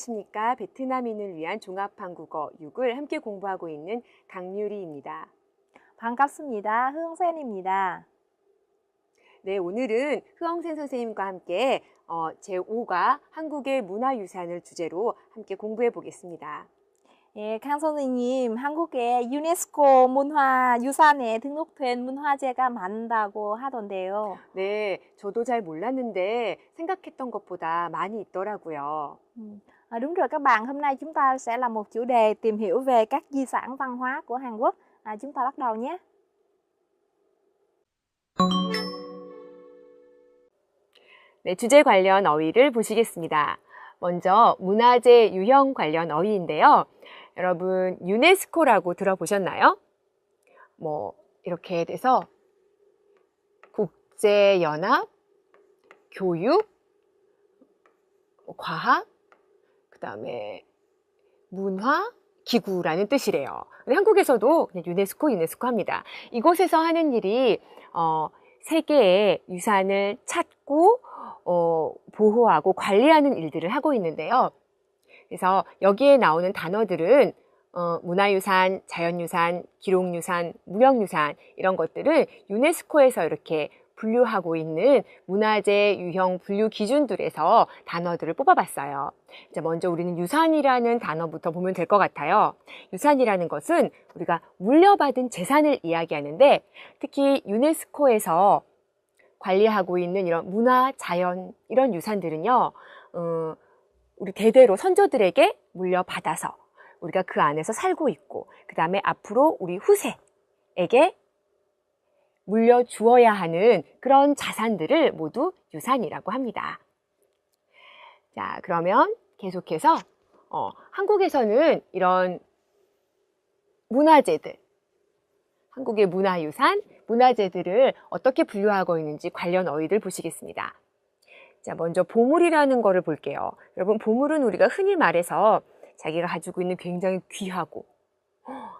안녕하십니까. 베트남인을 위한 종합한국어 6을 함께 공부하고 있는 강유리입니다. 반갑습니다. 흥센입니다. 네, 오늘은 흐엉센 선생님과 함께 제5과 한국의 문화유산을 주제로 함께 공부해 보겠습니다. 예, 강 선생님, 한국에 유네스코 문화유산에 등록된 문화재가 많다고 하던데요. 네, 저도 잘 몰랐는데 생각했던 것보다 많이 있더라고요. Đúng rồi các bạn, hôm nay chúng ta sẽ là một chủ đề tìm hiểu về các di sản văn hóa của Hàn Quốc. Chúng ta bắt đầu nhé. 네, 주제 관련 어휘를 보시겠습니다. 먼저 문화재 유형 관련 어휘인데요. 여러분 유네스코라고 들어보셨나요? 이렇게 돼서 국제연합, 교육, 과학, 그 다음에 문화, 기구라는 뜻이래요. 근데 한국에서도 그냥 유네스코 합니다. 이곳에서 하는 일이 세계의 유산을 찾고 보호하고 관리하는 일들을 하고 있는데요. 그래서 여기에 나오는 단어들은 문화유산, 자연유산, 기록유산, 무형유산 이런 것들을 유네스코에서 이렇게 분류하고 있는 문화재 유형 분류 기준들에서 단어들을 뽑아봤어요. 자, 먼저 우리는 유산이라는 단어부터 보면 될 것 같아요. 유산이라는 것은 우리가 물려받은 재산을 이야기하는데 특히 유네스코에서 관리하고 있는 이런 문화, 자연 이런 유산들은요, 우리 대대로 선조들에게 물려받아서 우리가 그 안에서 살고 있고 그 다음에 앞으로 우리 후세에게 물려주어야 하는 그런 자산들을 모두 유산이라고 합니다. 자, 그러면 계속해서 한국에서는 이런 문화재들, 한국의 문화유산, 문화재들을 어떻게 분류하고 있는지 관련 어휘들 보시겠습니다. 자, 먼저 보물이라는 거를 볼게요. 여러분, 보물은 우리가 흔히 말해서 자기가 가지고 있는 굉장히 귀하고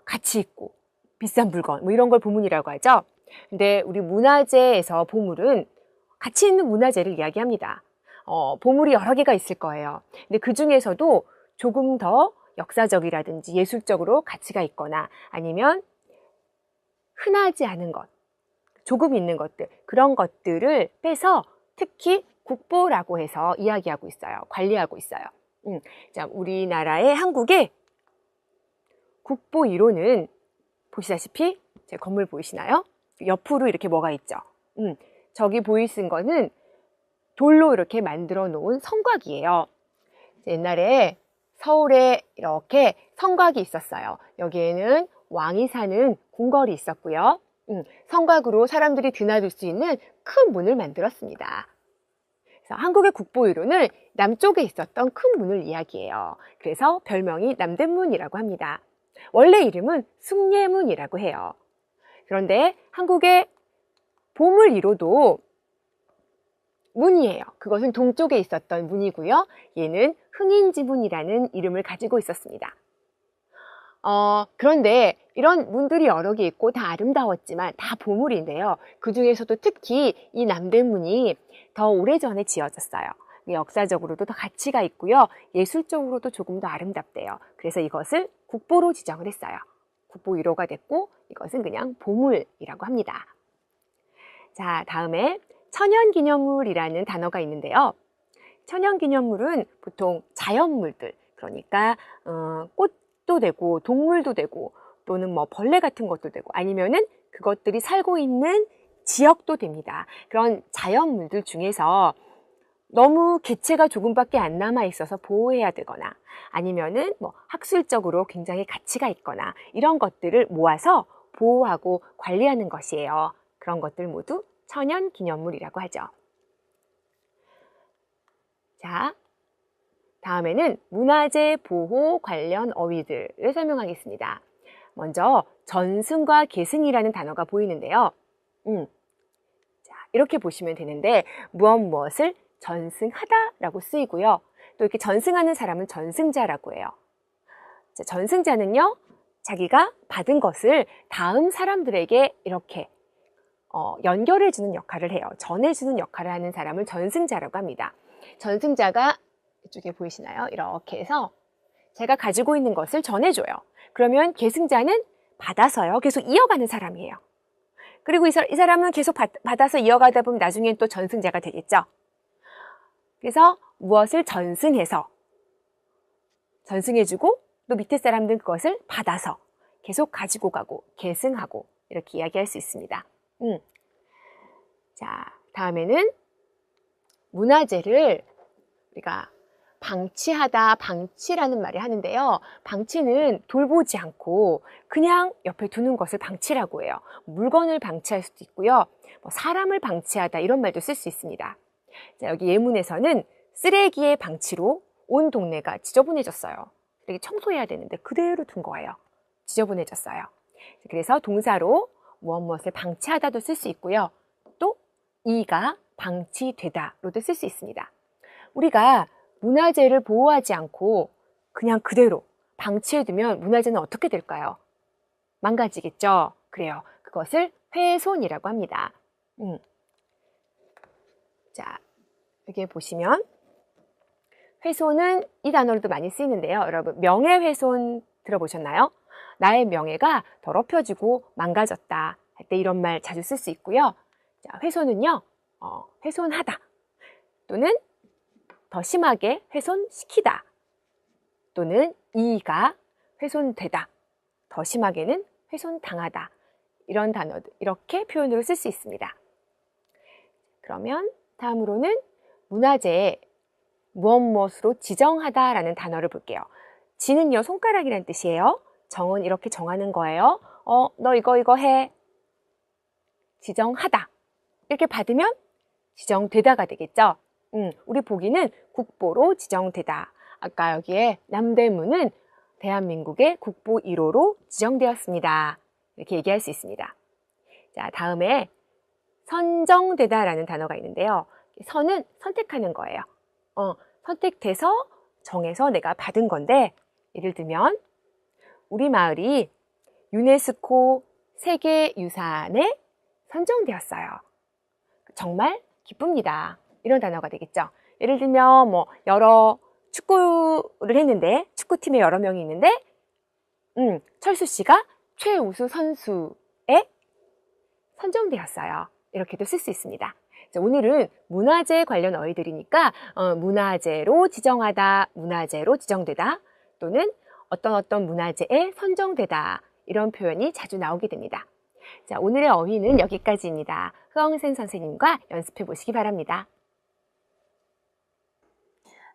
가치 있고 비싼 물건 이런 걸 보물이라고 하죠. 근데 우리 문화재에서 보물은 가치 있는 문화재를 이야기합니다. 보물이 여러 개가 있을 거예요. 근데 그 중에서도 조금 더 역사적이라든지 예술적으로 가치가 있거나 아니면 흔하지 않은 것, 조금 있는 것들, 그런 것들을 빼서 특히 국보라고 해서 이야기하고 있어요. 관리하고 있어요. 자, 우리나라의 한국의 국보 1호는 보시다시피 제 건물 보이시나요? 옆으로 이렇게 뭐가 있죠? 저기 보이신 거는 돌로 이렇게 만들어 놓은 성곽이에요. 옛날에 서울에 이렇게 성곽이 있었어요. 여기에는 왕이 사는 궁궐이 있었고요. 성곽으로 사람들이 드나들 수 있는 큰 문을 만들었습니다. 그래서 한국의 국보 1호는 남쪽에 있었던 큰 문을 이야기해요. 그래서 별명이 남대문이라고 합니다. 원래 이름은 숭례문이라고 해요. 그런데 한국의 보물 1호도 문이에요. 그것은 동쪽에 있었던 문이고요. 얘는 흥인지문이라는 이름을 가지고 있었습니다. 그런데 이런 문들이 여러 개 있고 다 아름다웠지만 다 보물인데요. 그 중에서도 특히 이 남대문이 더 오래전에 지어졌어요. 역사적으로도 더 가치가 있고요. 예술적으로도 조금 더 아름답대요. 그래서 이것을 국보로 지정을 했어요. 국보 1호가 됐고 이것은 그냥 보물이라고 합니다. 자, 다음에 천연기념물이라는 단어가 있는데요. 천연기념물은 보통 자연물들, 그러니까 꽃도 되고 동물도 되고 또는 벌레 같은 것도 되고 아니면은 그것들이 살고 있는 지역도 됩니다. 그런 자연물들 중에서 너무 개체가 조금밖에 안 남아 있어서 보호해야 되거나 아니면은 학술적으로 굉장히 가치가 있거나 이런 것들을 모아서 보호하고 관리하는 것이에요. 그런 것들 모두 천연기념물이라고 하죠. 자, 다음에는 문화재 보호 관련 어휘들을 설명하겠습니다. 먼저 전승과 계승이라는 단어가 보이는데요. 자, 이렇게 보시면 되는데 무엇을 전승하다라고 쓰이고요. 또 이렇게 전승하는 사람은 전승자라고 해요. 자, 전승자는요, 자기가 받은 것을 다음 사람들에게 이렇게 연결해주는 역할을 해요. 전해주는 역할을 하는 사람을 전승자라고 합니다. 전승자가 이쪽에 보이시나요? 이렇게 해서 제가 가지고 있는 것을 전해줘요. 그러면 계승자는 받아서요. 계속 이어가는 사람이에요. 그리고 이 사람은 계속 받아서 이어가다 보면 나중엔 또 전승자가 되겠죠. 그래서 무엇을 전승해서 전승해주고 또 밑에 사람들은 그것을 받아서 계속 가지고 가고 계승하고 이렇게 이야기할 수 있습니다. 자, 다음에는 문화재를 우리가 방치하다, 방치라는 말을 하는데요. 방치는 돌보지 않고 그냥 옆에 두는 것을 방치라고 해요. 물건을 방치할 수도 있고요. 사람을 방치하다 이런 말도 쓸 수 있습니다. 자, 여기 예문에서는 쓰레기의 방치로 온 동네가 지저분해졌어요. 쓰레기 청소해야 되는데 그대로 둔 거예요. 지저분해졌어요. 그래서 동사로 무엇을 방치하다도 쓸 수 있고요. 또 이가 방치되다로도 쓸 수 있습니다. 우리가 문화재를 보호하지 않고 그냥 그대로 방치해두면 문화재는 어떻게 될까요? 망가지겠죠? 그래요. 그것을 훼손이라고 합니다. 자, 여기 보시면 훼손은 이 단어로도 많이 쓰이는데요. 여러분, 명예훼손 들어보셨나요? 나의 명예가 더럽혀지고 망가졌다 할 때 이런 말 자주 쓸 수 있고요. 자, 훼손은요, 훼손하다 또는 더 심하게 훼손시키다 또는 이가 훼손되다, 더 심하게는 훼손당하다 이런 단어들 이렇게 표현으로 쓸 수 있습니다. 그러면 다음으로는 문화재에 무엇으로 지정하다라는 단어를 볼게요. 지는요 손가락이란 뜻이에요. 정은 이렇게 정하는 거예요. 너 이거 해. 지정하다 이렇게 받으면 지정되다가 되겠죠. 우리 보기는 국보로 지정되다. 아까 여기에 남대문은 대한민국의 국보 1호로 지정되었습니다. 이렇게 얘기할 수 있습니다. 자, 다음에 선정되다라는 단어가 있는데요. 선은 선택하는 거예요. 선택돼서 정해서 내가 받은 건데, 예를 들면 우리 마을이 유네스코 세계유산에 선정되었어요. 정말 기쁩니다. 이런 단어가 되겠죠. 예를 들면 여러 축구를 했는데 축구팀에 여러 명이 있는데 철수 씨가 최우수 선수에 선정되었어요. 이렇게도 쓸 수 있습니다. 자, 오늘은 문화재 관련 어휘들이니까 문화재로 지정하다, 문화재로 지정되다 또는 어떤 문화재에 선정되다 이런 표현이 자주 나오게 됩니다. 자, 오늘의 어휘는 여기까지입니다. 흐엉센 선생님과 연습해 보시기 바랍니다.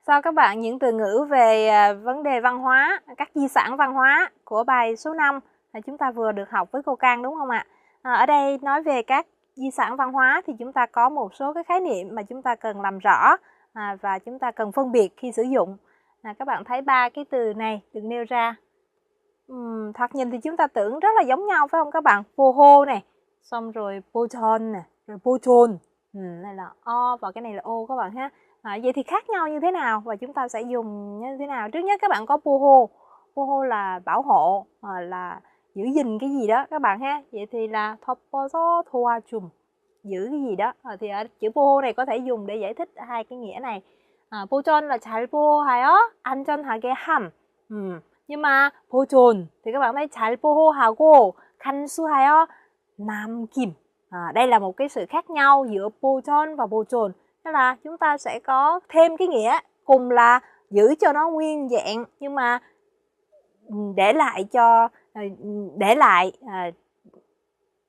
Sau các bạn những từ ngữ về vấn đề văn hóa, các di sản văn hóa của bài số 5 chúng ta vừa được học với cô Cang đúng không ạ? Ở đây nói về các di sản văn hóa thì chúng ta có một số cái khái niệm mà chúng ta cần làm rõ và chúng ta cần phân biệt khi sử dụng. Các bạn thấy 3 cái từ này được nêu ra. Thoạt nhìn thì chúng ta tưởng rất là giống nhau phải không các bạn? Poho này, xong rồi pochon này, rồi pochon. Này là o và cái này là o các bạn ha. Vậy thì khác nhau như thế nào và chúng ta sẽ dùng như thế nào? Trước nhất các bạn có poho. Poho là bảo hộ, là giữ gìn cái gì đó các bạn ha. Vậy thì là thoposo thoachum, giữ cái gì đó. Thì ở chữ poho này có thể dùng để giải thích hai cái nghĩa này. Pochon là 잘 보호하여 안전하게 함. Nhưng mà 보존 thì các bạn thấy 잘 보호하고 간수하여 남김. Đây là một cái sự khác nhau giữa 보존 và 보존. Tức là chúng ta sẽ có thêm cái nghĩa cùng là giữ cho nó nguyên dạng nhưng mà để lại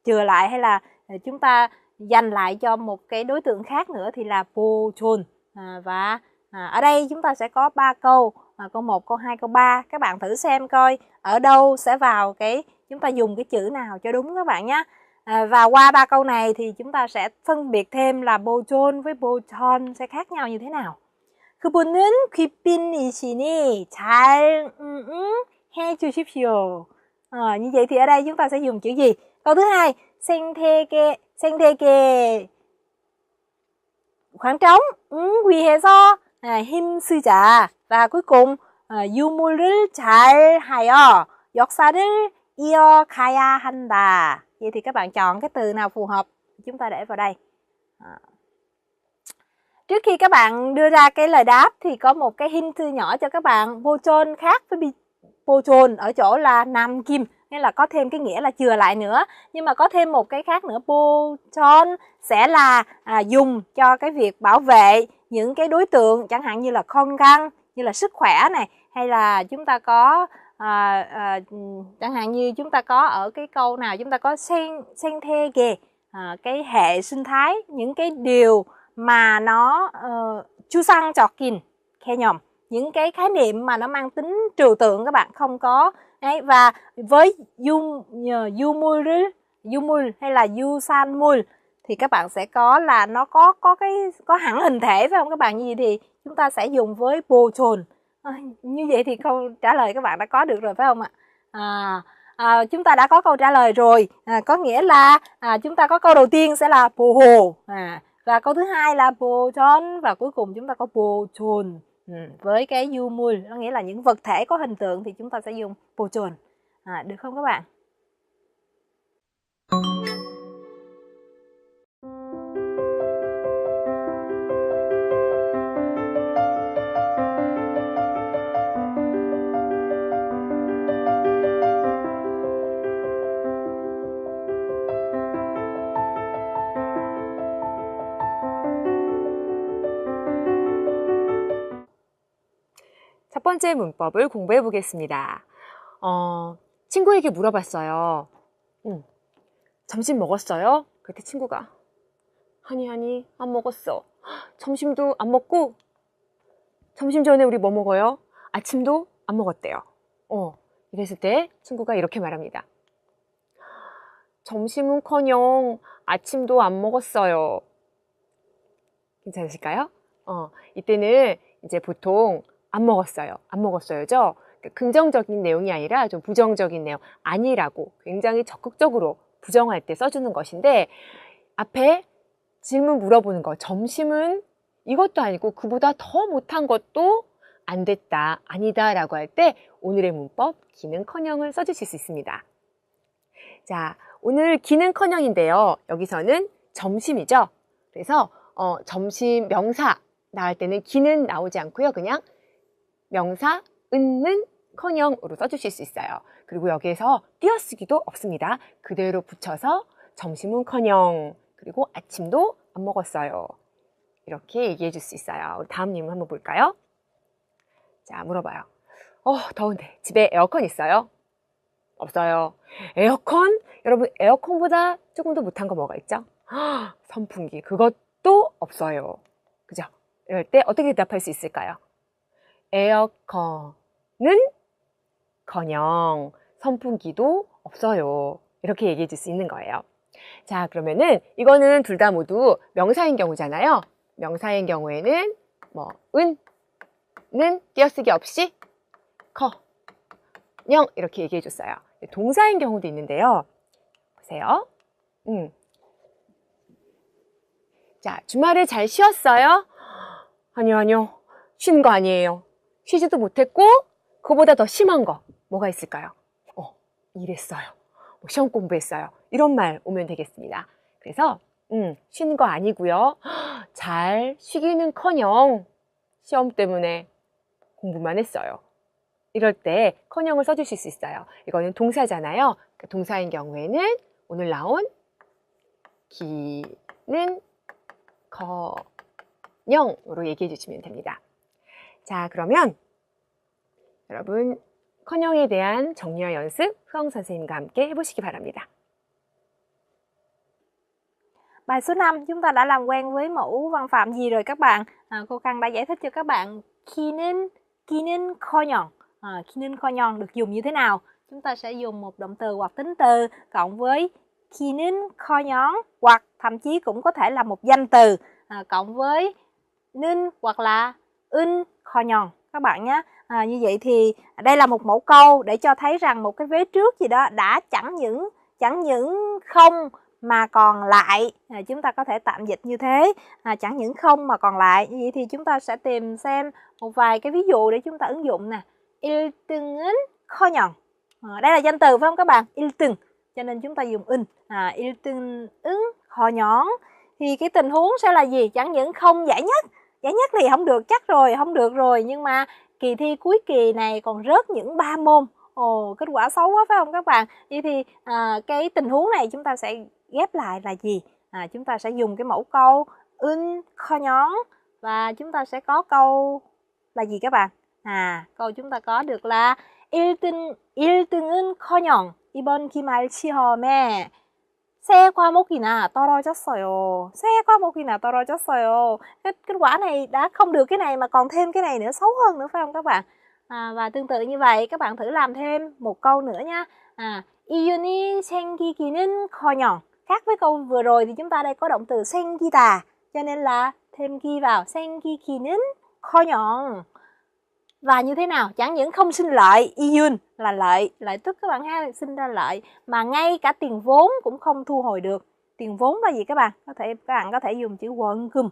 chừa lại hay là chúng ta dành lại cho một cái đối tượng khác nữa thì là 보존. Và ở đây chúng ta sẽ có 3 câu, câu 1, câu 2, câu 3. Các bạn thử xem coi ở đâu sẽ vào chúng ta dùng cái chữ nào cho đúng các bạn nhé. Và qua 3 câu này thì chúng ta sẽ phân biệt thêm là 보존 với 보전 sẽ khác nhau như thế nào. 그분은 귀빈이시니 잘 해주십시오. Như vậy thì ở đây chúng ta sẽ dùng chữ gì? Câu thứ hai, 생태계 khoảng trống 위해서 힘쓰자. Và cuối cùng 유물을 잘하여 역사를 이어가야 한다. Vậy thì các bạn chọn cái từ nào phù hợp chúng ta để vào đây. Trước khi các bạn đưa ra cái lời đáp thì có một cái hint nhỏ cho các bạn. Bochon khác với bochon ở chỗ là nam kim, nghĩa là có thêm cái nghĩa là chừa lại nữa. Nhưng mà có thêm một cái khác nữa, bochon sẽ là dùng cho cái việc bảo vệ những cái đối tượng chẳng hạn như là 건강, như là sức khỏe này, hay là chúng ta có chẳng hạn như chúng ta có ở cái câu nào chúng ta có 생태계, cái hệ sinh thái, những cái điều mà nó 추상적인 개념, những cái khái niệm mà nó mang tính trừu tượng các bạn, không có đấy. Và với 유물 hay là 유산물 thì các bạn sẽ có là nó có hẳn hình thể phải không các bạn? Như vậy thì chúng ta sẽ dùng với 보존. Như vậy thì câu trả lời các bạn đã có được rồi phải không ạ? Chúng ta đã có câu trả lời rồi, có nghĩa là chúng ta có câu đầu tiên sẽ là 보호, và câu thứ hai là 보존, và cuối cùng chúng ta có 보존. Với cái 유물, nó nghĩa là những vật thể có hình tượng thì chúng ta sẽ dùng 보존. Được không các bạn? 첫 번째 문법을 공부해 보겠습니다. 친구에게 물어봤어요. 점심 먹었어요? 그때 친구가 아니 안 먹었어. 점심도 안 먹고 점심 전에 우리 뭐 먹어요? 아침도 안 먹었대요. 이랬을 때 친구가 이렇게 말합니다. 점심은커녕 아침도 안 먹었어요. 괜찮으실까요? 이때는 이제 보통 안 먹었어요죠. 긍정적인 내용이 아니라 좀 부정적인 내용, 아니라고 굉장히 적극적으로 부정할 때 써주는 것인데, 앞에 질문 물어보는 거, 점심은 이것도 아니고 그보다 더 못한 것도 안 됐다, 아니다 라고 할 때 오늘의 문법 기는커녕을 써주실 수 있습니다. 자, 오늘 기는커녕인데요. 여기서는 점심이죠. 그래서 점심 명사 나올 때는 기는 나오지 않고요. 그냥 명사 은는 커녕으로 써주실 수 있어요. 그리고 여기에서 띄어쓰기도 없습니다. 그대로 붙여서 점심은 커녕, 그리고 아침도 안 먹었어요. 이렇게 얘기해 줄 수 있어요. 우리 다음 질문 한번 볼까요? 자, 물어봐요. 더운데 집에 에어컨 있어요? 없어요. 에어컨? 여러분, 에어컨보다 조금 더 못한 거 뭐가 있죠? 선풍기. 그것도 없어요. 그죠? 이럴 때 어떻게 대답할 수 있을까요? 에어컨은 커녕 선풍기도 없어요. 이렇게 얘기해 줄 수 있는 거예요. 자, 그러면은 이거는 둘 다 모두 명사인 경우잖아요. 명사인 경우에는 은는 띄어쓰기 없이 커녕 이렇게 얘기해 줬어요. 동사인 경우도 있는데요. 보세요. 자, 주말에 잘 쉬었어요? 아니요. 쉬는 거 아니에요. 쉬지도 못했고 그거보다 더 심한 거 뭐가 있을까요? 일했어요. 시험 공부했어요. 이런 말 오면 되겠습니다. 그래서 쉬는 거 아니고요. 잘 쉬기는커녕 시험 때문에 공부만 했어요. 이럴 때 커녕을 써주실 수 있어요. 이거는 동사잖아요. 동사인 경우에는 오늘 나온 기는 커녕으로 얘기해 주시면 됩니다. 자, 그러면 여러분 커녕에 대한 정리와 연습 흐엉 선생님과 함께 해보시기 바랍니다. Bài số 5 chúng ta đã làm quen với mẫu văn phạm gì rồi các bạn? Cô Căng đã giải thích cho các bạn 기는 커녕. 기는 커녕 được dùng như thế nào? Chúng ta sẽ dùng một động từ hoặc tính từ cộng với 기는 커녕, hoặc thậm chí cũng có thể là một danh từ cộng với 는 hoặc là 은 커녕 các bạn nhé. Như vậy thì đây là một mẫu câu để cho thấy rằng một cái vế trước gì đó đã chẳng những không mà còn lại. Chúng ta có thể tạm dịch như thế, chẳng những không mà còn lại. Như vậy thì chúng ta sẽ tìm xem một vài cái ví dụ để chúng ta ứng dụng nè. 1등은 커녕. Đây là danh từ phải không các bạn? 1등. Cho nên chúng ta dùng 은. 1등은 커녕. Thì cái tình huống sẽ là gì? Chẳng những không giải nhất giải nhất thì không được chắc rồi, không được rồi. Nhưng mà kỳ thi cuối kỳ này còn rớt những 3 môn. Ồ, kết quả xấu quá phải không các bạn? Vậy thì cái tình huống này chúng ta sẽ ghép lại là gì? Chúng ta sẽ dùng cái mẫu câu 은 커녕 và chúng ta sẽ có câu là gì các bạn? Câu chúng ta có được là 1등은 커녕 이번 기말 시험에 세 과목이나 떨어졌어요. 세 과목이나 떨어졌어요. Kết quả này đã không được cái này mà còn thêm cái này nữa, xấu hơn nữa phải không các bạn? Và tương tự như vậy các bạn thử làm thêm một câu nữa nha. 이윤이 생기기는 커녕. Khác với câu vừa rồi thì chúng ta đây có động từ 생기다, cho nên là thêm 기 vào, 생기기는 커녕. Và như thế nào? Chẳng những không sinh lợi, iyun là lợi tức các bạn ha, sinh ra lợi, mà ngay cả tiền vốn cũng không thu hồi được. Tiền vốn là gì các bạn? Các bạn có thể dùng chữ 원금.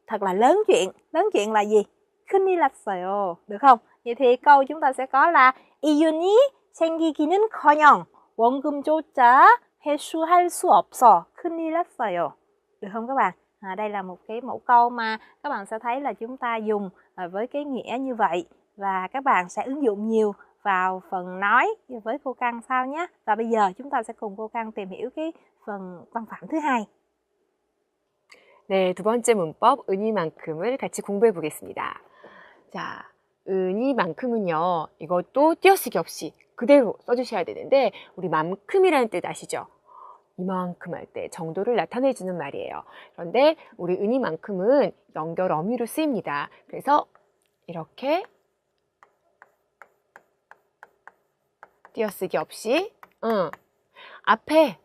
Thật là lớn chuyện. Lớn chuyện là gì? 큰일 났어요. Được không? Vậy thì câu chúng ta sẽ có là 이윤이 생기기는커녕 원금조차 회수할 수 없어 큰일 났어요. Được không các bạn? Đây là một cái mẫu câu mà các bạn sẽ thấy là chúng ta dùng với cái nghĩa như vậy, và các bạn sẽ ứng dụng nhiều vào phần nói với cô Căng sau nhé. Và bây giờ chúng ta sẽ cùng cô Căng tìm hiểu cái phần văn phạm thứ hai. 네, 두 번째 문법 은이만큼을 같이 공부해 보겠습니다. 자, 은이만큼은요, 이것도 띄어쓰기 없이 그대로 써주셔야 되는데, 우리 만큼이라는 뜻 아시죠? 이만큼 할 때 정도를 나타내 주는 말이에요. 그런데 우리 은이만큼은 연결 어미로 쓰입니다. 그래서 이렇게 띄어쓰기 없이 앞에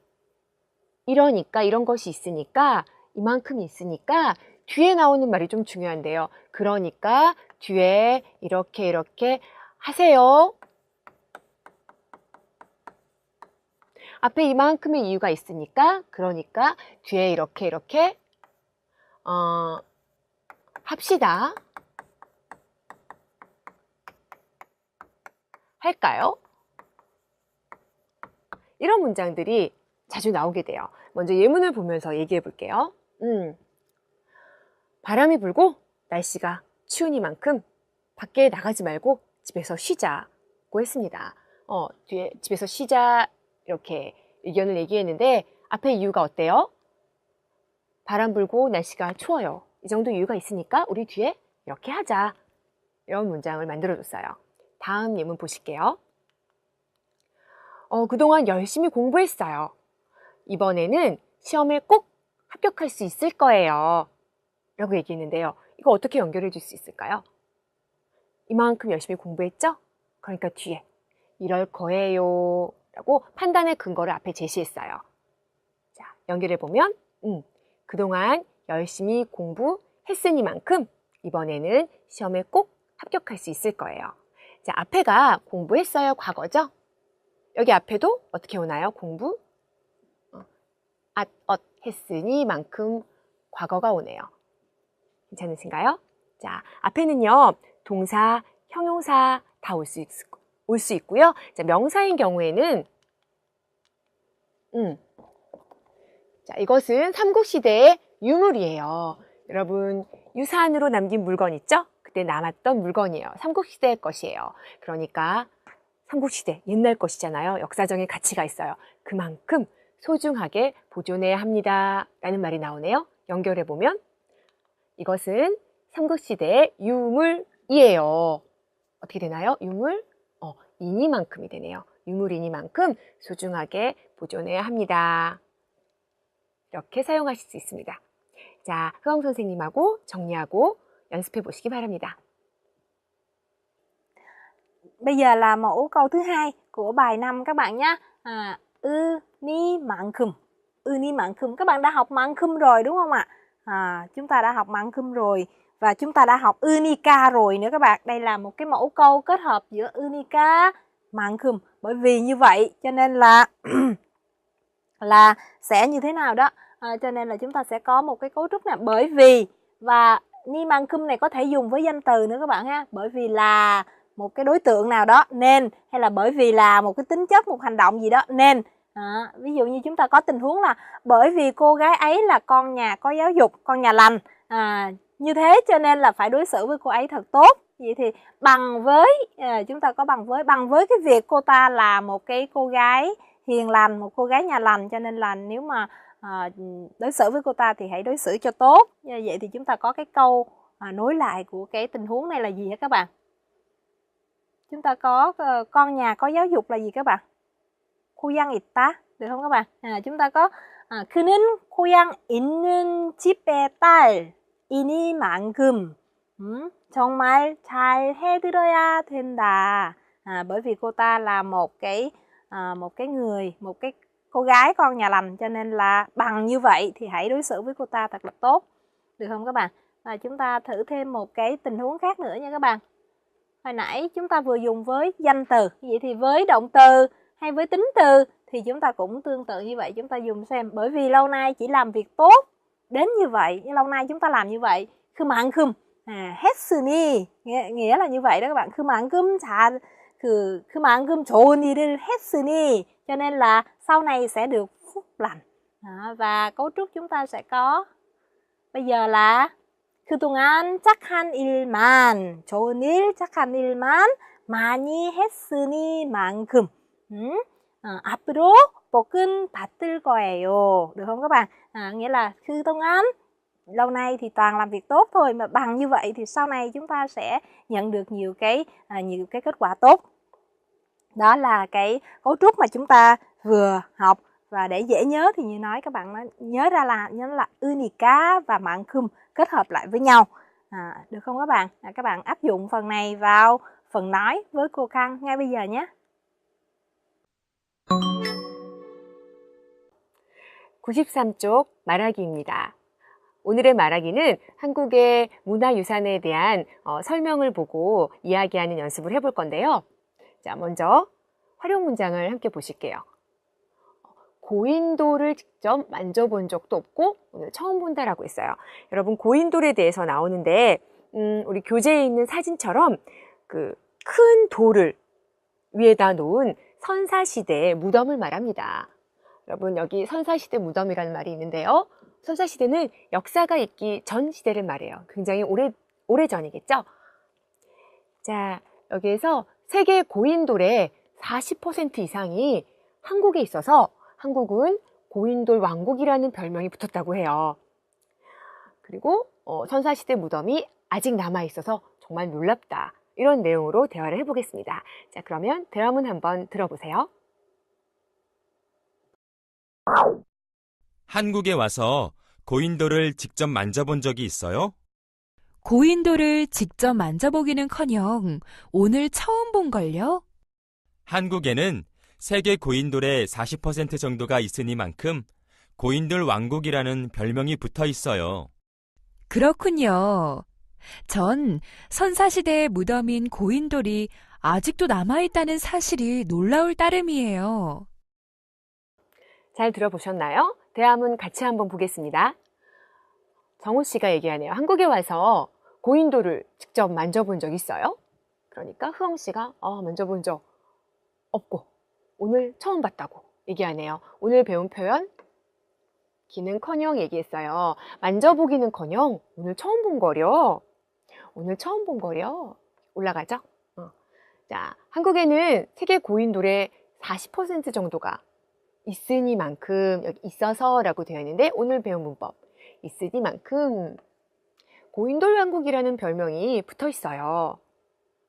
이러니까, 이런 것이 있으니까, 이만큼이 있으니까 뒤에 나오는 말이 좀 중요한데요. 그러니까 뒤에 이렇게 하세요. 앞에 이만큼의 이유가 있으니까, 그러니까 뒤에 이렇게 합시다. 할까요? 이런 문장들이 자주 나오게 돼요. 먼저 예문을 보면서 얘기해 볼게요. 바람이 불고 날씨가 추우니만큼 밖에 나가지 말고 집에서 쉬자고 했습니다. 뒤에 집에서 쉬자 이렇게 의견을 얘기했는데 앞에 이유가 어때요? 바람 불고 날씨가 추워요. 이 정도 이유가 있으니까 우리 뒤에 이렇게 하자. 이런 문장을 만들어줬어요. 다음 예문 보실게요. 그동안 열심히 공부했어요. 이번에는 시험에 꼭 합격할 수 있을 거예요. 라고 얘기했는데요. 이거 어떻게 연결해 줄 수 있을까요? 이만큼 열심히 공부했죠? 그러니까 뒤에 이럴 거예요. 라고 판단의 근거를 앞에 제시했어요. 자, 연결해 보면 그동안 열심히 공부했으니만큼 이번에는 시험에 꼭 합격할 수 있을 거예요. 자, 앞에가 공부했어요. 과거죠? 여기 앞에도 어떻게 오나요? 공부? 했으니만큼 과거가 오네요. 괜찮으신가요? 자, 앞에는요, 동사, 형용사 다 올 수 있고요. 자, 명사인 경우에는 자, 이것은 삼국시대의 유물이에요. 여러분, 유산으로 남긴 물건 있죠? 그때 남았던 물건이에요. 삼국시대의 것이에요. 그러니까 삼국시대, 옛날 것이잖아요. 역사적인 가치가 있어요. 그만큼 소중하게 보존해야 합니다. 라는 말이 나오네요. 연결해보면 이것은 삼국시대의 유물이에요. 어떻게 되나요? 유물? 이니만큼이 되네요. 유물이니만큼 소중하게 보존해야 합니다. 이렇게 사용하실 수 있습니다. 자, 흐엉 선생님하고 정리하고 연습해 보시기 바랍니다. Bây giờ là mẫu câu thứ hai của bài 5 các bạn nhé. 은이만큼. 은이만큼. Các bạn đã học 만큼 rồi đúng không ạ? Chúng ta đã học 만큼 rồi. Và chúng ta đã học 은이까 rồi nữa các bạn. Đây là một cái mẫu câu kết hợp giữa 은이까, 만큼. Bởi vì như vậy cho nên là là sẽ như thế nào đó. Cho nên là chúng ta sẽ có một cái cấu trúc này. Bởi vì và 니만큼 này có thể dùng với danh từ nữa các bạn ha. Bởi vì là một cái đối tượng nào đó nên, hay là bởi vì là một cái tính chất, một hành động gì đó nên, Đó, ví dụ như chúng ta có tình huống là bởi vì cô gái ấy là con nhà có giáo dục, con nhà lành, như thế cho nên là phải đối xử với cô ấy thật tốt. Vậy thì bằng với chúng ta có bằng với cái việc cô ta là một cái cô gái hiền lành, một cô gái nhà lành, cho nên là nếu mà đối xử với cô ta thì hãy đối xử cho tốt. Như vậy thì chúng ta có cái câu nối lại của cái tình huống này là gì hả các bạn? Chúng ta có con nhà có giáo dục là gì các bạn? 고향 있다, được không các bạn? Chúng ta có 그는 고향 있는 집의 딸이니만큼 정말 잘 해드려야 된다. Bởi vì cô ta là một cái cô gái con nhà lành, cho nên là bằng như vậy thì hãy đối xử với cô ta thật là tốt, được không các bạn? Và chúng ta thử thêm một cái tình huống khác nữa nha các bạn. Hồi nãy chúng ta vừa dùng với danh từ, vậy thì với động từ hay với tính từ thì chúng ta cũng tương tự như vậy. Chúng ta dùng xem, bởi vì lâu nay chỉ làm việc tốt đến như vậy, lâu nay chúng ta làm như vậy. 그만큼 했으니 nghĩa là như vậy đó các bạn. 그만큼 좋은 일을 했으니, cho nên là sau này sẽ được phúc lành. Và cấu trúc chúng ta sẽ có bây giờ là 그동안 착한 일만, 좋은 일, 착한 일만 많이 했으니만큼 앞으로 복은 받을 거예요. Được không các bạn? Nghĩa là 그동안 lâu nay thì toàn làm việc tốt thôi, mà bằng như vậy thì sau này chúng ta sẽ nhận được nhiều cái kết quả tốt. Đó là cái cấu trúc mà chúng ta vừa học. Và để dễ nhớ thì như nói các bạn nhớ là 으니까 và 만큼 kết hợp lại với nhau. Được không các bạn? Các bạn áp dụng phần này vào phần nói với cô Khang ngay bây giờ nhé. 93쪽 말하기입니다. 오늘의 말하기는 한국의 문화유산에 대한 설명을 보고 이야기하는 연습을 해볼 건데요. 자, 먼저 활용 문장을 함께 보실게요. 고인돌을 직접 만져본 적도 없고 오늘 처음 본다라고 했어요. 여러분, 고인돌에 대해서 나오는데 우리 교재에 있는 사진처럼 그 큰 돌을 위에다 놓은 선사시대의 무덤을 말합니다. 여러분, 여기 선사시대 무덤이라는 말이 있는데요. 선사시대는 역사가 있기 전 시대를 말해요. 굉장히 오래전이겠죠? 자, 여기에서 세계 고인돌의 40% 이상이 한국에 있어서 한국은 고인돌 왕국이라는 별명이 붙었다고 해요. 그리고 선사시대 무덤이 아직 남아있어서 정말 놀랍다. 이런 내용으로 대화를 해보겠습니다. 자, 그러면 대화문 한번 들어보세요. 한국에 와서 고인돌을 직접 만져본 적이 있어요? 고인돌을 직접 만져보기는커녕 오늘 처음 본걸요? 한국에는 세계 고인돌의 40% 정도가 있으니만큼 고인돌 왕국이라는 별명이 붙어 있어요. 그렇군요. 전 선사시대의 무덤인 고인돌이 아직도 남아있다는 사실이 놀라울 따름이에요. 잘 들어보셨나요? 대화문 같이 한번 보겠습니다. 정우 씨가 얘기하네요. 한국에 와서 고인돌을 직접 만져본 적 있어요? 그러니까 흐엉 씨가 만져본 적 없고 오늘 처음 봤다고 얘기하네요. 오늘 배운 표현 기는커녕 얘기했어요. 만져보기는커녕 오늘 처음 본 거려. 오늘 처음 본 거려. 올라가죠? 자, 한국에는 세계 고인돌의 40% 정도가 있으니만큼, 여기 있어서라고 되어 있는데 오늘 배운 문법 있으니만큼 고인돌 왕국이라는 별명이 붙어 있어요.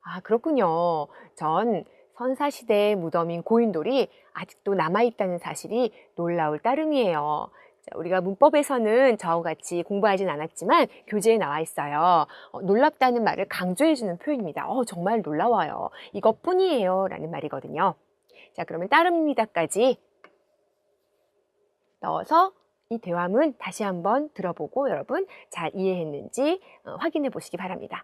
아, 그렇군요. 전 선사시대의 무덤인 고인돌이 아직도 남아있다는 사실이 놀라울 따름이에요. 자, 우리가 문법에서는 저와 같이 공부하진 않았지만 교재에 나와 있어요. 놀랍다는 말을 강조해주는 표현입니다. 정말 놀라워요. 이것뿐이에요 라는 말이거든요. 자, 그러면 따릅니다까지 넣어서 이 대화문 다시 한번 들어보고 여러분 잘 이해했는지 확인해 보시기 바랍니다.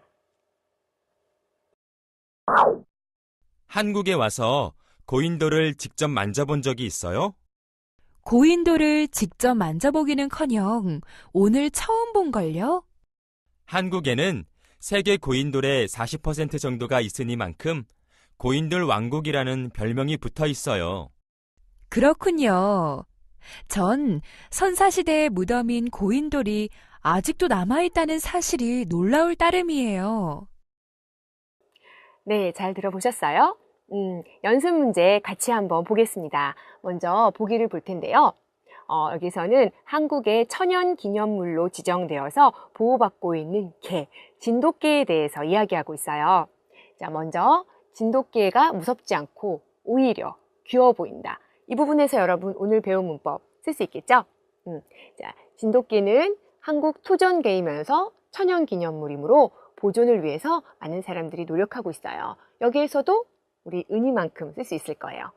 한국에 와서 고인돌을 직접 만져본 적이 있어요? 고인돌을 직접 만져보기는커녕 오늘 처음 본걸요? 한국에는 세계 고인돌의 40% 정도가 있으니만큼 고인돌 왕국이라는 별명이 붙어 있어요. 그렇군요. 전 선사시대의 무덤인 고인돌이 아직도 남아있다는 사실이 놀라울 따름이에요. 네, 잘 들어보셨어요? 연습 문제 같이 한번 보겠습니다. 먼저 보기를 볼 텐데요. 여기서는 한국의 천연기념물로 지정되어서 보호받고 있는 개, 진돗개에 대해서 이야기하고 있어요. 자, 먼저 진돗개가 무섭지 않고 오히려 귀여워 보인다. 이 부분에서 여러분 오늘 배운 문법 쓸 수 있겠죠? 자, 진돗개는 한국 토종개이면서 천연기념물이므로 보존을 위해서 많은 사람들이 노력하고 있어요. 여기에서도 우리 은희만큼 쓸 수 있을 거예요.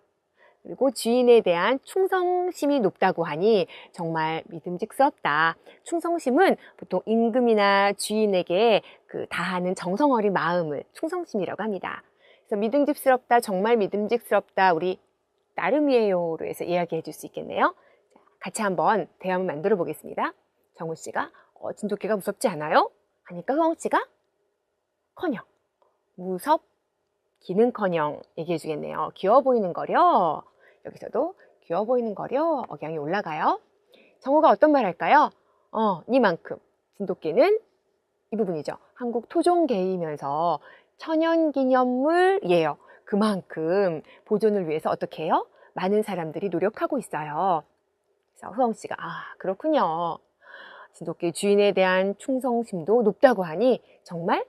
그리고 주인에 대한 충성심이 높다고 하니 정말 믿음직스럽다. 충성심은 보통 임금이나 주인에게 다하는 정성 어린 마음을 충성심이라고 합니다. 그래서 믿음직스럽다, 정말 믿음직스럽다, 우리 나름이에요로 해서 이야기해 줄 수 있겠네요. 같이 한번 대화문 만들어 보겠습니다. 정우 씨가 진돗개가 무섭지 않아요? 하니까 흐엉 씨가 커녕 무섭기는커녕 얘기해 주겠네요. 귀여워 보이는 거려. 여기서도 귀여워 보이는 거려 억양이 올라가요. 정우가 어떤 말 할까요? 니만큼. 진돗개는 이 부분이죠. 한국 토종개이면서 천연기념물이에요. 그만큼 보존을 위해서 어떻게 해요? 많은 사람들이 노력하고 있어요. 그래서 흐엉 씨가 그렇군요. 진돗개 주인에 대한 충성심도 높다고 하니 정말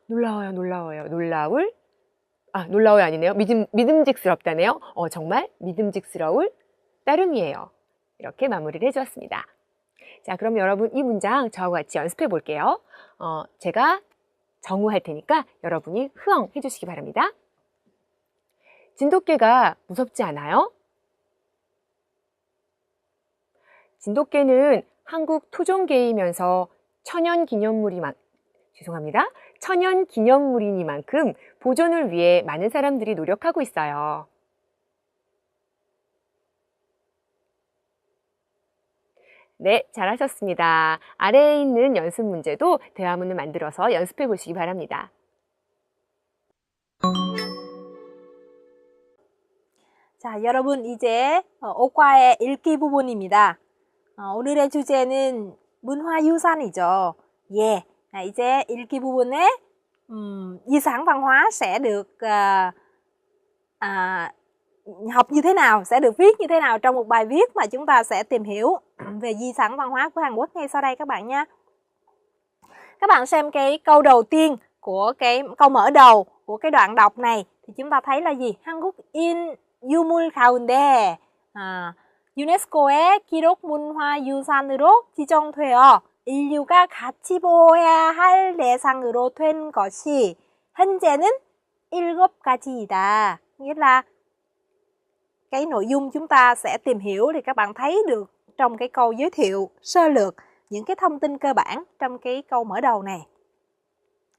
놀라워요, 놀라워요. 놀라워요 아니네요. 믿음직스럽다네요. 정말 믿음직스러울 따름이에요. 이렇게 마무리를 해주었습니다. 자, 그럼 여러분 이 문장 저하고 같이 연습해 볼게요. 제가 정우 할 테니까 여러분이 흐엉 해주시기 바랍니다. 진돗개가 무섭지 않아요? 진돗개는 한국 토종개이면서 천연기념물이니만큼 보존을 위해 많은 사람들이 노력하고 있어요. 네, 잘하셨습니다. 아래에 있는 연습 문제도 대화문을 만들어서 연습해 보시기 바랍니다. 자, 여러분 이제 오과의 읽기 부분입니다. 오늘의 주제는 문화유산이죠. 예, 이제 읽기 부분에 di sản văn hóa sẽ được học như thế nào, sẽ được viết như thế nào trong một bài viết mà chúng ta sẽ tìm hiểu về di sản văn hóa của Hàn Quốc ngay sau đây các bạn nha. Các bạn xem cái câu đầu tiên của cái câu mở đầu của cái đoạn đọc này thì chúng ta thấy là gì? 한국인 유물 가운데 유네스코의 기록 문화 유산으로 지정되어 인류가 같이 보호해야 할 대상으로 된 것이 현재는 7가지이다. Nghĩa là cái nội dung chúng ta sẽ tìm hiểu thì các bạn thấy được trong cái câu giới thiệu sơ lược những cái thông tin cơ bản trong cái câu mở đầu này.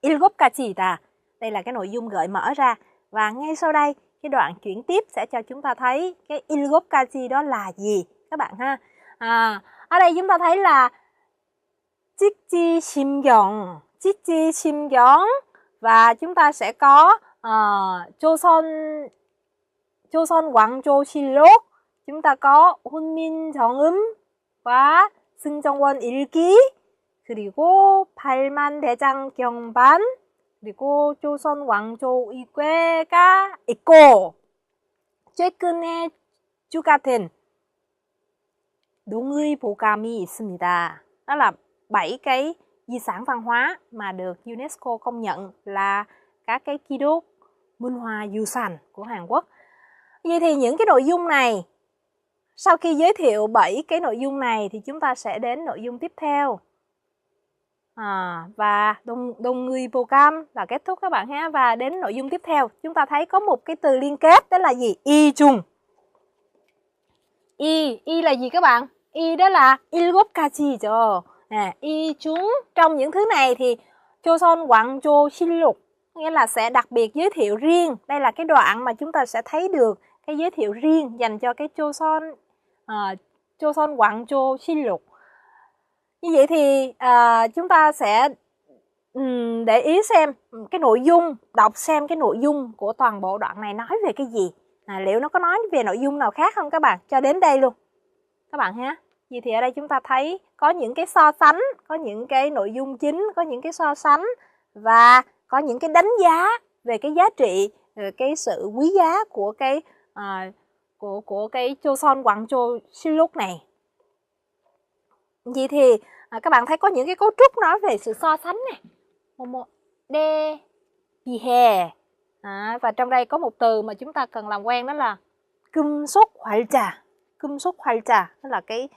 7가지이다. Đây là cái nội dung gợi mở ra. Và ngay sau đây, cái đoạn chuyển tiếp sẽ cho chúng ta thấy cái 7가지 đó là gì các bạn ha. Ở đây chúng ta thấy là Chikji Simgyeong và chúng ta sẽ có Joseon Gwangjo-실록, chúng ta có Hunmin 정음 và 승정원 일기, 그리고 발만대장 경반, 그리고 조선 왕조 의궤가 있고 최근에 추가된 동의 보감이 있습니다. Đó là 7 cái di sản văn hóa mà được UNESCO công nhận là các cái ký ức Minh Hoa Yusan của Hàn Quốc. Vậy thì những cái nội dung này, sau khi giới thiệu 7 cái nội dung này thì chúng ta sẽ đến nội dung tiếp theo. Và đồng người program là kết thúc các bạn ha. Và đến nội dung tiếp theo chúng ta thấy có một cái từ liên kết, đó là gì? Y chung. Y là gì các bạn? Y đó là 7가지죠. Y chúng trong những thứ này thì Joseon Gwangjo-실록, nghĩa là sẽ đặc biệt giới thiệu riêng. Đây là cái đoạn mà chúng ta sẽ thấy được cái giới thiệu riêng dành cho cái Joseon Gwangjo-실록. Như vậy thì chúng ta sẽ để ý xem cái nội dung, đọc xem cái nội dung của toàn bộ đoạn này nói về cái gì. Liệu nó có nói về nội dung nào khác không các bạn? Cho đến đây luôn các bạn ha. Vậy thì ở đây chúng ta thấy có những cái so sánh, có những cái nội dung chính, có những cái so sánh và có những cái đánh giá về cái giá trị, cái sự quý giá của cái Choson Gwangjo Siluk này. Vậy thì các bạn thấy có những cái cấu trúc nói về sự so sánh này. Momo de bihe. Và trong đây có một từ mà chúng ta cần làm quen, đó là 금속 활자. 금속 활자 đó là cái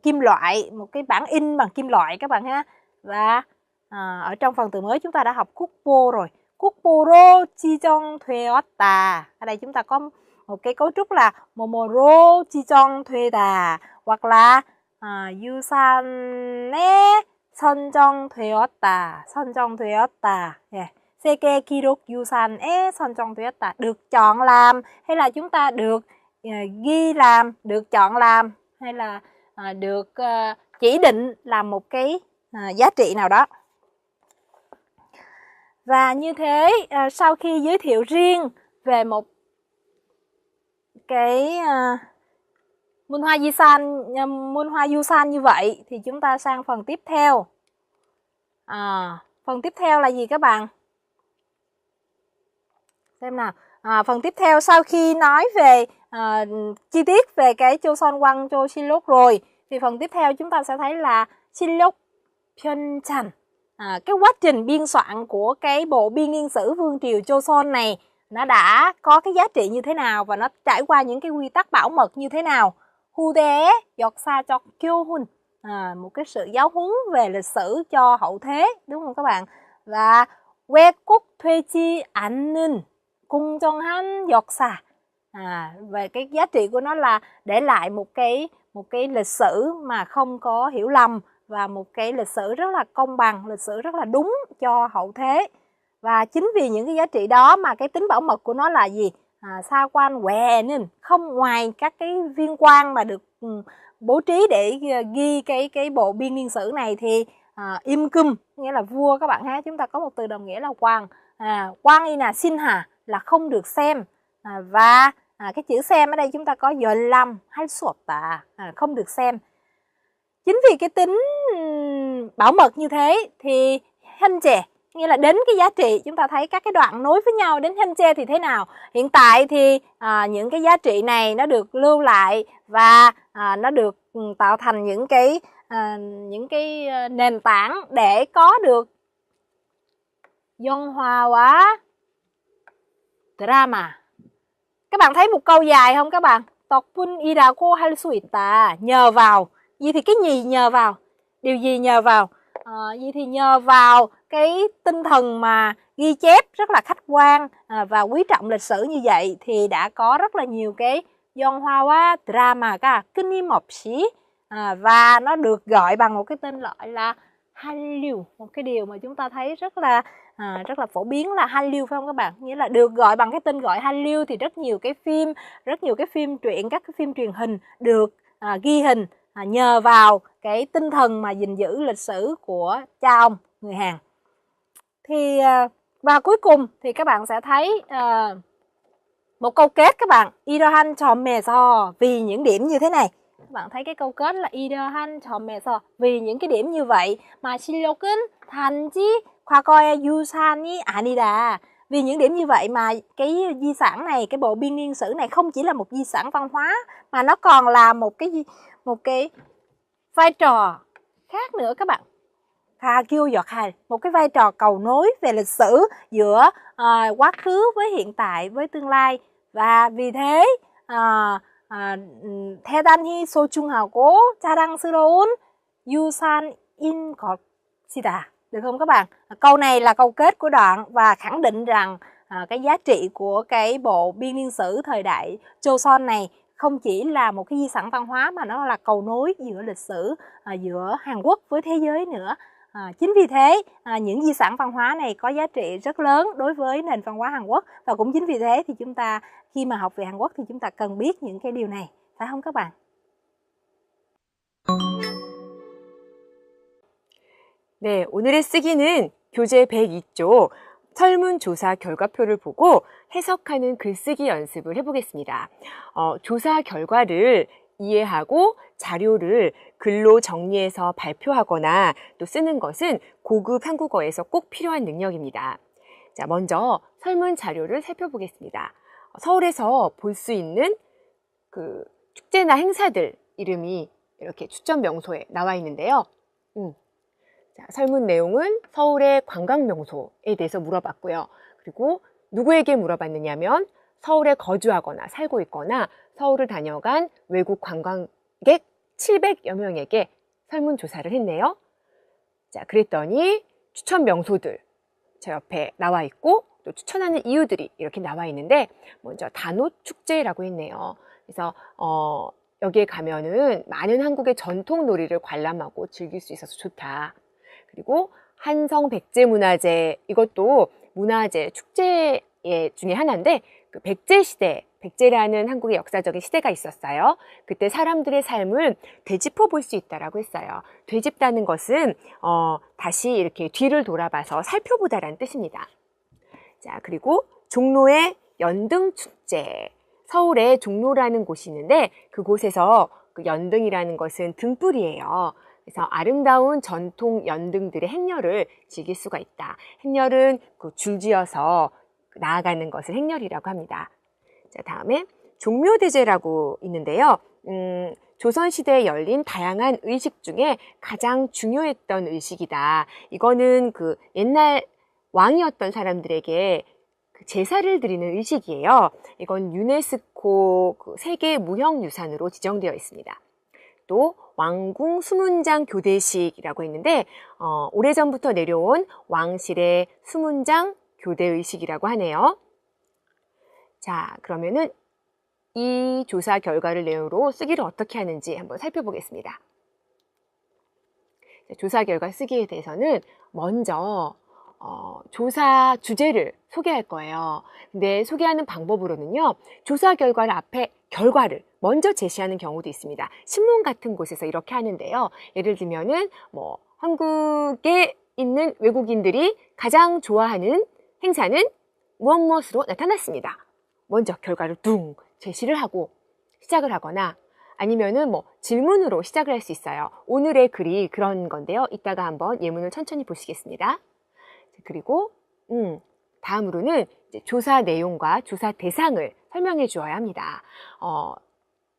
kim loại, một cái bản in bằng kim loại các bạn ha. Và ở trong phần từ mới chúng ta đã học 국보 rồi. 국보로 지정되었다. Ở đây chúng ta có một cái cấu trúc là 뭐뭐로 지정되다 hoặc là 유산에 선정되었다. 선정되었다. Yeah. 세계 기록 유산에 선정되었다. Được chọn làm hay là chúng ta được ghi làm, được chọn làm hay là được chỉ định làm một cái giá trị nào đó. Và như thế sau khi giới thiệu riêng về một cái Munhwa Yusan như vậy thì chúng ta sang phần tiếp theo. Phần tiếp theo là gì các bạn? Xem nào. Phần tiếp theo sau khi nói về chi tiết về cái Choson Gwangjo Siluk rồi thì phần tiếp theo chúng ta sẽ thấy là Siluk Pyeongchan. Cái quá trình biên soạn của cái bộ biên niên sử Vương triều Choson này nó đã có cái giá trị như thế nào và nó trải qua những cái quy tắc bảo mật như thế nào. Hude 역사적 교훈, một cái sự giáo huấn về lịch sử cho hậu thế, đúng không các bạn? Và 왜꼭 되지 않는 공정한 역사. Về cái giá trị của nó là để lại một cái lịch sử mà không có hiểu lầm và một cái lịch sử rất là công bằng, lịch sử rất là đúng cho hậu thế. Và chính vì những cái giá trị đó mà cái tính bảo mật của nó là gì? Sa quan què nên không ngoài các cái viên quan mà được bố trí để ghi cái bộ biên niên sử này thì im cum nghĩa là vua các bạn ha. Chúng ta có một từ đồng nghĩa là hoàng. Quang y là xin hà là không được xem. Và cái chữ xem ở đây chúng ta có 열람 hay sột tà, không được xem. Chính vì cái tính bảo mật như thế thì 현재 nghĩa là đến cái giá trị, chúng ta thấy các cái đoạn nối với nhau đến 현재 thì thế nào. Hiện tại thì những cái giá trị này nó được lưu lại và nó được tạo thành những cái nền tảng để có được 영화와 드라마. Các bạn thấy một câu dài không các bạn? 덕분이라고 할 수 있다. Nhờ vào. Vậy thì cái gì nhờ vào? Điều gì nhờ vào? Vậy thì nhờ vào cái tinh thần mà ghi chép rất là khách quan và quý trọng lịch sử như vậy thì đã có rất là nhiều cái 영화와 드라마가 끊임없이 và nó được gọi bằng một cái tên gọi là 한류. Một cái điều mà chúng ta thấy rất là phổ biến là 한류 phải không các bạn? Nghĩa là được gọi bằng cái tên gọi 한류 thì rất nhiều cái phim truyện, các cái phim truyền hình được ghi hình nhờ vào cái tinh thần mà gìn giữ lịch sử của cha ông người Hàn. Thì và cuối cùng thì các bạn sẽ thấy một câu kết các bạn. 이러한 점에서 vì những điểm như thế này. Các bạn thấy cái câu kết là 이러한 점에서 vì những cái điểm như vậy mà 실록은 단지 과거의 유산이 아니라. Vì những điểm như vậy mà cái di sản này, cái bộ biên niên sử này không chỉ là một di sản văn hóa mà nó còn là một cái vai trò khác nữa các bạn. Một cái vai trò cầu nối về lịch sử giữa quá khứ với hiện tại với tương lai. Và vì thế 대단히 소중하고 자랑스러운 유산인 것이다. Được không các bạn? Câu này là câu kết của đoạn và khẳng định rằng cái giá trị của cái bộ biên niên sử thời đại Joseon này không chỉ là một cái di sản văn hóa mà nó là cầu nối giữa lịch sử giữa Hàn Quốc với thế giới nữa. Chính vì thế những di sản văn hóa này có giá trị rất lớn đối với nền văn hóa Hàn Quốc. Và cũng chính vì thế thì chúng ta khi mà học về Hàn Quốc thì chúng ta cần biết những cái điều này. Phải không các bạn? 네, 오늘의 쓰기는 교재 102쪽 설문조사 결과표를 보고 해석하는 글쓰기 연습을 해보겠습니다. 조사 결과를 이해하고 자료를 글로 정리해서 발표하거나 또 쓰는 것은 고급 한국어에서 꼭 필요한 능력입니다. 자, 먼저 설문 자료를 살펴보겠습니다. 서울에서 볼 수 있는 그 축제나 행사들 이름이 이렇게 추천 명소에 나와 있는데요. 자, 설문 내용은 서울의 관광 명소에 대해서 물어봤고요. 그리고 누구에게 물어봤느냐면 서울에 거주하거나 살고 있거나 서울을 다녀간 외국 관광객 700여 명에게 설문조사를 했네요. 자, 그랬더니 추천 명소들 저 옆에 나와 있고 또 추천하는 이유들이 이렇게 나와 있는데 먼저 단오축제라고 했네요. 그래서 여기에 가면은 많은 한국의 전통 놀이를 관람하고 즐길 수 있어서 좋다. 그리고 한성백제문화제, 이것도 문화재 축제 중에 하나인데 그 백제시대, 백제라는 한국의 역사적인 시대가 있었어요. 그때 사람들의 삶을 되짚어 볼 수 있다라고 했어요. 되짚다는 것은 다시 이렇게 뒤를 돌아봐서 살펴보다라는 뜻입니다. 자, 그리고 종로의 연등축제. 서울에 종로라는 곳이 있는데 그곳에서 그 연등이라는 것은 등불이에요. 그래서 아름다운 전통 연등들의 행렬을 즐길 수가 있다. 행렬은 그 줄지어서 나아가는 것을 행렬이라고 합니다. 자, 다음에 종묘대제라고 있는데요. 조선시대에 열린 다양한 의식 중에 가장 중요했던 의식이다. 이거는 그 옛날 왕이었던 사람들에게 그 제사를 드리는 의식이에요. 이건 유네스코 그 세계 무형유산으로 지정되어 있습니다. 또 왕궁 수문장 교대식이라고 있는데 오래전부터 내려온 왕실의 수문장 교대 의식이라고 하네요. 자, 그러면은 이 조사 결과를 내용으로 쓰기를 어떻게 하는지 한번 살펴보겠습니다. 조사 결과 쓰기에 대해서는 먼저 조사 주제를 소개할 거예요. 근데 소개하는 방법으로는요, 조사 결과를 앞에 결과를 먼저 제시하는 경우도 있습니다. 신문 같은 곳에서 이렇게 하는데요. 예를 들면은 뭐 한국에 있는 외국인들이 가장 좋아하는 행사는 무엇으로 나타났습니다. 먼저 결과를 둥 제시를 하고 시작을 하거나 아니면은 뭐 질문으로 시작을 할 수 있어요. 오늘의 글이 그런 건데요. 이따가 한번 예문을 천천히 보시겠습니다. 그리고 다음으로는 이제 조사 내용과 조사 대상을 설명해 주어야 합니다.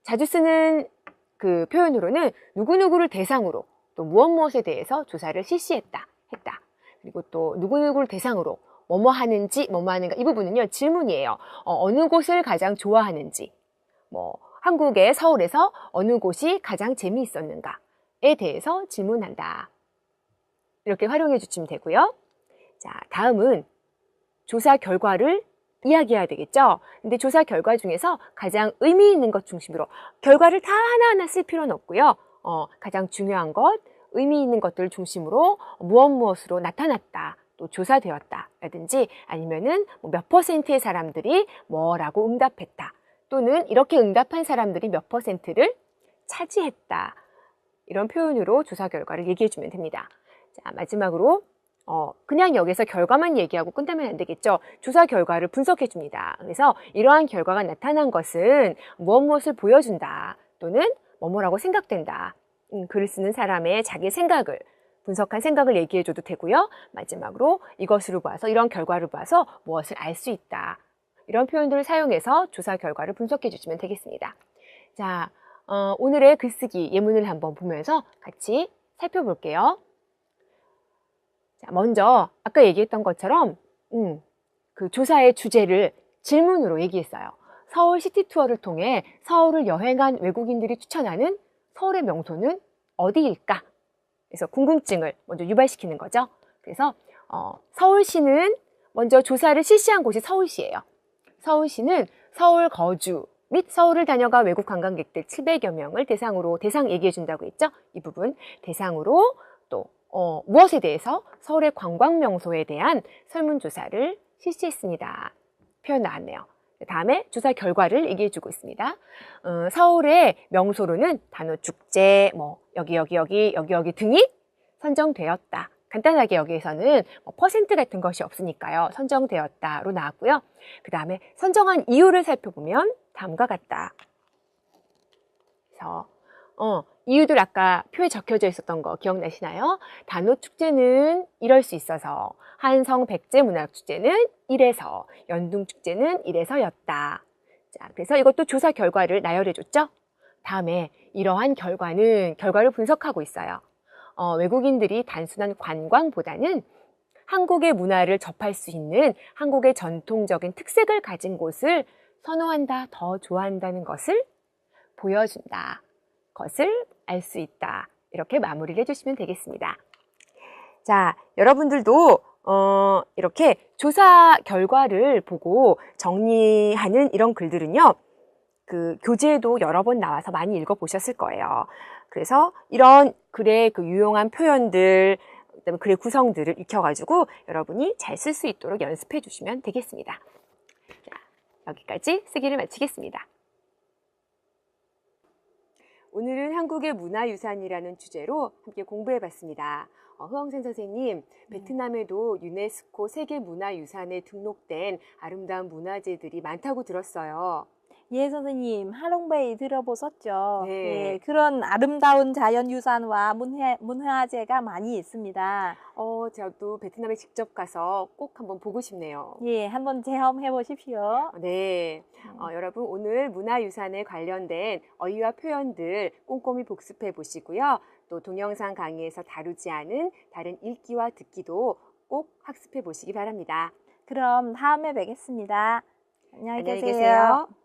자주 쓰는 그 표현으로는 누구누구를 대상으로 또 무엇에 대해서 조사를 실시했다, 했다. 그리고 또 누구누구를 대상으로 뭐뭐 하는지, 뭐뭐 하는가, 이 부분은요, 질문이에요. 어느 곳을 가장 좋아하는지, 뭐, 한국의 서울에서 어느 곳이 가장 재미있었는가에 대해서 질문한다. 이렇게 활용해 주시면 되고요. 자, 다음은 조사 결과를 이야기해야 되겠죠? 근데 조사 결과 중에서 가장 의미 있는 것 중심으로 결과를 다 하나하나 쓸 필요는 없고요. 가장 중요한 것, 의미 있는 것들을 중심으로 무엇으로 나타났다. 또 조사되었다 라든지 아니면은 몇 퍼센트의 사람들이 뭐라고 응답했다 또는 이렇게 응답한 사람들이 몇 퍼센트를 차지했다 이런 표현으로 조사 결과를 얘기해 주면 됩니다. 자, 마지막으로 그냥 여기서 결과만 얘기하고 끝나면 안 되겠죠. 조사 결과를 분석해 줍니다. 그래서 이러한 결과가 나타난 것은 무엇을 보여준다 또는 뭐뭐라고 생각된다. 글을 쓰는 사람의 자기 생각을 분석한 생각을 얘기해 줘도 되고요. 마지막으로 이것으로 봐서 이런 결과를 봐서 무엇을 알 수 있다. 이런 표현들을 사용해서 조사 결과를 분석해 주시면 되겠습니다. 자, 오늘의 글쓰기 예문을 한번 보면서 같이 살펴볼게요. 자, 먼저 아까 얘기했던 것처럼 그 조사의 주제를 질문으로 얘기했어요. 서울 시티 투어를 통해 서울을 여행한 외국인들이 추천하는 서울의 명소는 어디일까? 그래서 궁금증을 먼저 유발시키는 거죠. 그래서 서울시는 먼저 조사를 실시한 곳이 서울시예요. 서울시는 서울 거주 및 서울을 다녀가 외국 관광객들 700여 명을 대상 얘기해 준다고 했죠. 이 부분 대상으로 또 무엇에 대해서 서울의 관광 명소에 대한 설문조사를 실시했습니다. 표현 나왔네요. 다음에 조사 결과를 얘기해 주고 있습니다. 서울의 명소로는 단오축제, 뭐 여기 등이 선정되었다. 간단하게 여기에서는 퍼센트 같은 것이 없으니까요. 선정되었다로 나왔고요. 그 다음에 선정한 이유를 살펴보면 다음과 같다. 그래서 이유들 아까 표에 적혀져 있었던 거 기억나시나요? 단오축제는 이럴 수 있어서, 한성백제문화축제는 이래서, 연둥축제는 이래서였다. 자, 그래서 이것도 조사 결과를 나열해줬죠? 다음에 이러한 결과를 분석하고 있어요. 외국인들이 단순한 관광보다는 한국의 문화를 접할 수 있는 한국의 전통적인 특색을 가진 곳을 선호한다, 더 좋아한다는 것을 보여준다. 것을 알 수 있다. 이렇게 마무리를 해주시면 되겠습니다. 자, 여러분들도 이렇게 조사 결과를 보고 정리하는 이런 글들은요, 그 교재에도 여러 번 나와서 많이 읽어보셨을 거예요. 그래서 이런 글의 그 유용한 표현들, 그다음에 글의 구성들을 익혀가지고 여러분이 잘 쓸 수 있도록 연습해 주시면 되겠습니다. 자, 여기까지 쓰기를 마치겠습니다. 오늘은 한국의 문화유산이라는 주제로 함께 공부해봤습니다. 흐엉센 선생님, 베트남에도 유네스코 세계문화유산에 등록된 아름다운 문화재들이 많다고 들었어요. 예, 선생님, 하롱베이 들어보셨죠? 네. 예, 그런 아름다운 자연유산과 문화재가 많이 있습니다. 저도 베트남에 직접 가서 꼭 한번 보고 싶네요. 예, 한번 체험해 보십시오. 네, 여러분 오늘 문화유산에 관련된 어휘와 표현들 꼼꼼히 복습해 보시고요. 또 동영상 강의에서 다루지 않은 다른 읽기와 듣기도 꼭 학습해 보시기 바랍니다. 그럼 다음에 뵙겠습니다. 안녕히 안녕히 계세요. 계세요.